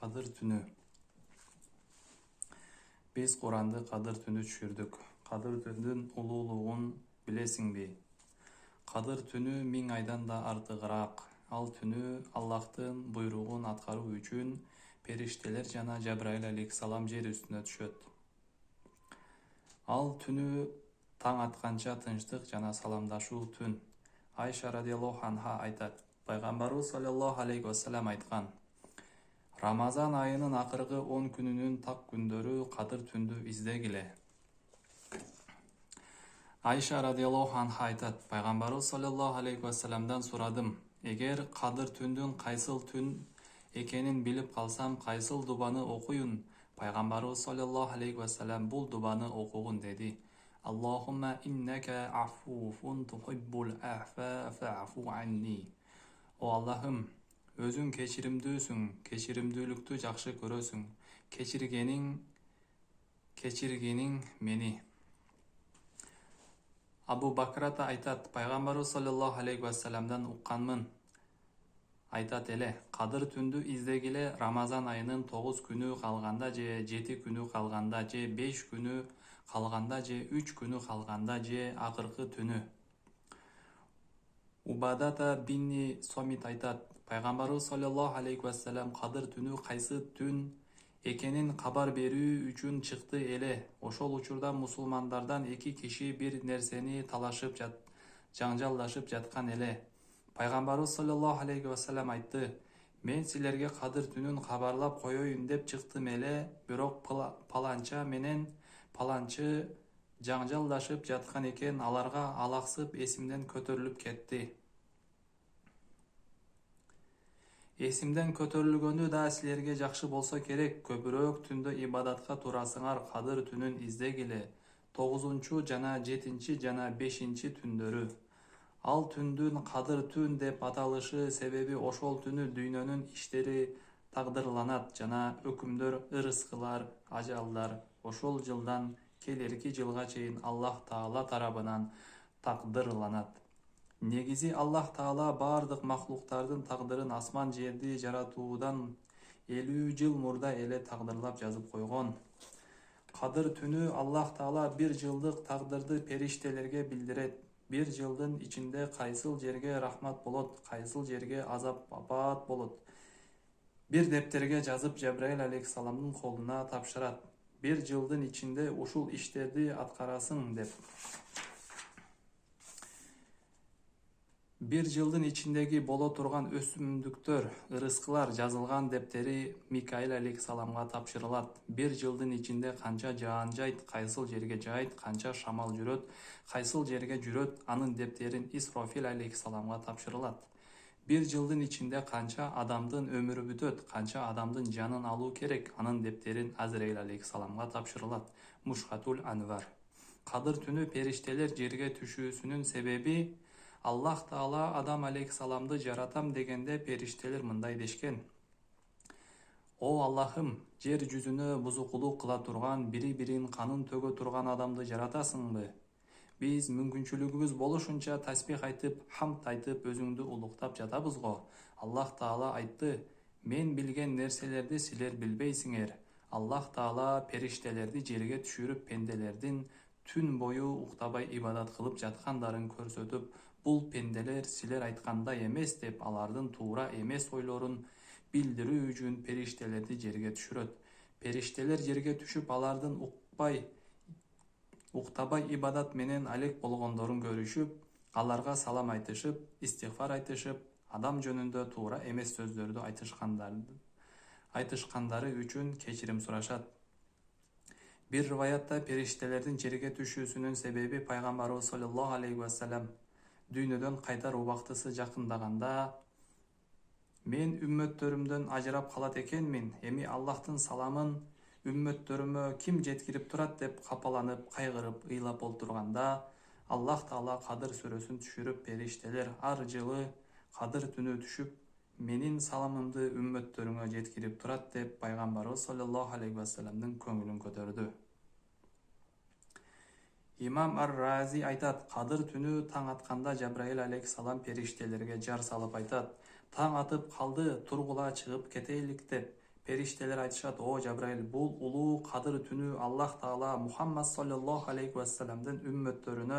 Кадыр түнү. Биз Куранды Кадыр түнү түшүрдүк. Кадыр түндүн улуулугун билесиңби? Кадыр түнү 1000 айдан да артыгыраак. Ал түнү Аллахтын буйругун аткаруу үчүн периштелер жана Жабраил алейхиссалам жер үстүнө түшөт. Ал түнү таң атканча тынчтык жана саламдашуу түн. Айша радиаллаху анха айтат: Пайгамбарыбыз саллаллаху алейхи вассалам айткан: Рамазан айынын акыркы 10 күнүнүн так күндөрү Кадыр түндү издегиле. Айша радиаллаху анха айтат: Пайгамбарыбыз саллаллаху алейхи вассаламдан сурадым: Эгер Кадыр түндүн кайсыл түн экенин билип калсам, кайсыл дубаны окуйун? Пайгамбарыбыз саллаллаху алейхи вассалам бул дубаны окугун деди: Аллахумма иннака афуфун тухиббул афа фа'фу анни. О Аллахым, өзүң кечиримдүүсүң, кечиримдүүлүктү жакшы көрөсүң. Кечиргениң мени. Абу Бакрата айтат: Пайгамбарыбыз саллаллаху алейхи вассаламдан укканмын. Айтат эле: Кадыр түндү издегиле Рамазан айынын 9 күнү калганда же 7 күнү калганда же 5 күнү калганда же 3 күнү калганда же акыркы түнү. Убадата бинни Сомит айтат: Пайгамбарыбыз саллаллаху алейхи вассалам Кадыр түнү кайсы түн экенин кабар берүү үчүн чыкты эле. Ошол учурда мусулмандардан 2 киши бир нерсени талашып жаңжалдашып жаткан эле. Пайгамбарыбыз саллаллаху алейхи вассалам айтты: Мен силерге Кадыр түнүн кабарлап коеюн деп чыктым эле, бирок паланча менен паланчы жаңжалдашып жаткан экен, аларга алаксып эсимден көтөрүлүп кетти. Эсимден көтөрүлгөнү да силерге жакшы болсо керек. Көбүрөөк түндө ибадатка турасыңар. Кадыр түнүн издегиле. 9 жана 7 жана 5 түндөрү. Ал түндүн Кадыр түн деп аталышы себеби ошол түнү дүйнөнүн иштери тагдырланат жана өкүмдөр, ырыскылар, ажалдар ошол жылдан келерки жылга чейин Аллах Таала тарабынан тагдырланат. Негизи Аллах Таала бардык махлуктардын тагдырын асман жерди жаратуудан 50 жыл мурда эле тагдырлап жазып койгон. Кадыр түнү Аллах Таала 1 жылдык тагдырды периштелерге билдирет. 1 жылдын ичинде кайсыл жерге рахмат болот, кайсыл жерге апат болот. Бир дептерге жазып Жабраил алейхиссаламдын колуна тапшырат. 1 жылдын ичинде ушул иштерди аткарасың деп. 1 жылдын ичиндеги боло турган өсүмдүктөр, ырыскылар жазылган дептери Микаил алейхиссаламга тапшырылат. 1 жылдын ичинде канча жаан жайт, кайсыл жерге жайт, канча шамал жүрөт, кайсыл жерге жүрөт, анын дептерин Исрофил алейхиссаламга тапшырылат. 1 жылдын ичинде канча адамдын өмүрү бүтөт, канча адамдын жанын алуу керек, анын дептерин Азраил алейхиссаламга тапшырылат. Мушхатул Анвар. Кадыр түнү периштелер жерге түшүүсүнүн себеби Аллах Таала Адам алейхиссаламды жаратам дегенде периштелер мындай дешкен: О Аллахым, жер жүзүнө бузукулук кыла турган, бири-бирин канын төгө турган адамды жаратасыңбы? Биз мүмкүнчүлүгүбүз болушунча таспих айтып, хамд айтып, өзүңдү улуктап жатабыз го. Аллах Таала айтты: Мен билген нерселерди силер билбейсиңер. Аллах Таала периштелерди жерге түшүрүп, пенделердин түн бою уктабай ибадат кылып жаткандарын көрсөтүп, бул пенделер силер айткандай эмес деп алардын туура эмес ойлорун билдирүү үчүн периштелерди жерге түшүрөт. Периштелер жерге түшүп, алардын уктабай ибадат менен алек болгондорун көрүшүп, аларга салам айтышып, истигфар айтышып, адам жөнүндө туура эмес сөздөрдү айтышкандары үчүн кечирим сурашат. Бир риваятта периштелердин жерге түшүүсүнүн себеби Пайгамбарыбыз саллаллаху алейхи вассалам дүйнөдөн кайтар убактысы жакындаганда: Мен үммөттөрүмдөн ажырап калат экенмин, эми Аллахтын саламын үммөттөрүмө ким жеткирип турат деп капаланып, кайгырып, ыйлап олтурганда, Аллах Таала Кадыр сүрөсүн түшүрүп, периштелер ар жылы Кадыр түнү түшүп, менин саламымды үммөттөрүңө жеткирип турат деп Пайгамбарыбыз саллаллаху алейхи вассаламдын көңүлүн көтөрдү. Имам Ар-Рази айтат: Кадыр түнү таң атканда Жабраил алейхиссалам периштелерге жар салып айтат: Таң атып калды, тургула, чыгып кетейлик деп. Периштелер айтышат: о Жабраил, бул улуу кадыр түнү Аллах Таала Мухаммад саллаллаху алейхи вассаламдын үммөттөрүнө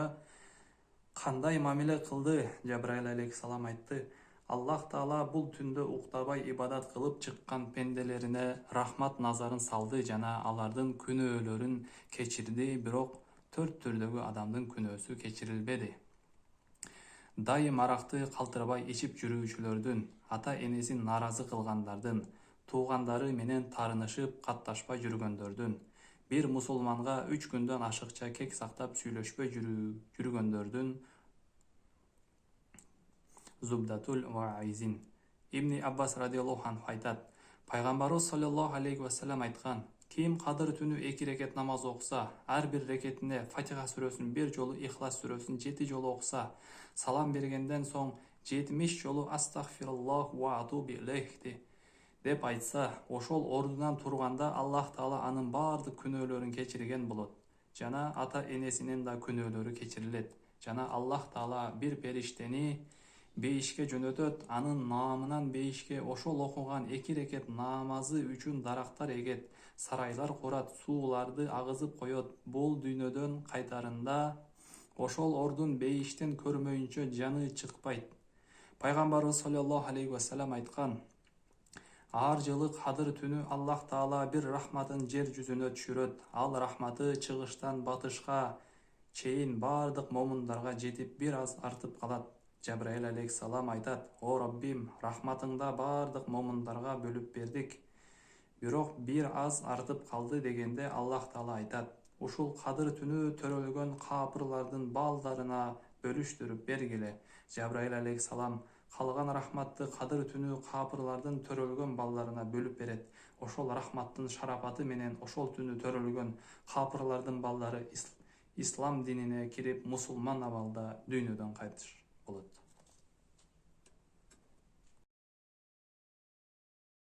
кандай мамиле кылды? Жабраил алейхиссалам айтты: Аллах Таала бул түндө уктабай ибадат кылып чыккан пенделерине рахмат назарын салды жана алардын күнөөлөрүн кечирди, бирок 4 түрдөгү адамдын күнөөсү кечирилбеди. Дайым аракты калтырбай ичип жүрүүчүлөрдүн, ата-энесин нааразы кылгандардын, туугандары менен таарынышып катташпай жүргөндөрдүн, бир мусулманга 3 күндөн ашыкча кек сактап сүйлөшпөй жүргөндөрдүн. Зубдатул Ваизин. Ибн Аббас радиаллаху анху айтат: Пайгамбарыбыз саллаллаху алейхи вассалам айткан: Ким кадыр түнү 2 рекет намаз окуса, ар бир рекетине Фатиха сүрөсүн 1 жолу, Ихлас сүрөсүн 7 жолу окуса, салам бергенден соң 70 жолу астагфируллах ва атубу илейхи деп айтса, ошол ордунан турганда Аллах Таала анын баардык күнөөлөрүн кечирген болот, жана ата-энесинин да күнөөлөрү кечирилет. Жана Аллах Таала бир периштени бейишке жөнөтөт, анын наамынан бейишке ошол окуган 2 рекет намазы үчүн дарактар эгет, сарайлар курат, сууларды агызып коет. Бул дүйнөдөн кайтарында ошол ордун бейиштен көрмөйүнчө жаны чыкпайт. Пайгамбарыбыз саллаллаху алейхи вассалам айткан: Ар жылы кадыр түнү Аллах Таала бир рахматын жер жүзүнө түшүрөт. Ал рахматы чыгыштан батышка чейин баардык момундарга жетип бир аз артып калат. Жабраил алейхиссалам айтат: О Раббим, рахматыңда баардык момундарга бөлүп бердик, бирок бир аз артып калды дегенде Аллах Таала айтат: Ушул кадыр түнү төрөлгөн капырлардын балдарына бөлүштүрүп бергиле. Жабраил алейхиссалам калган рахматты кадыр түнү капырлардын төрөлгөн балдарына бөлүп берет. Ошол рахматтын шарапаты менен ошол түнү төрөлгөн капырлардын балдары ислам динине кирип, мусулман абалда дүйнөдөн кайтыш болот.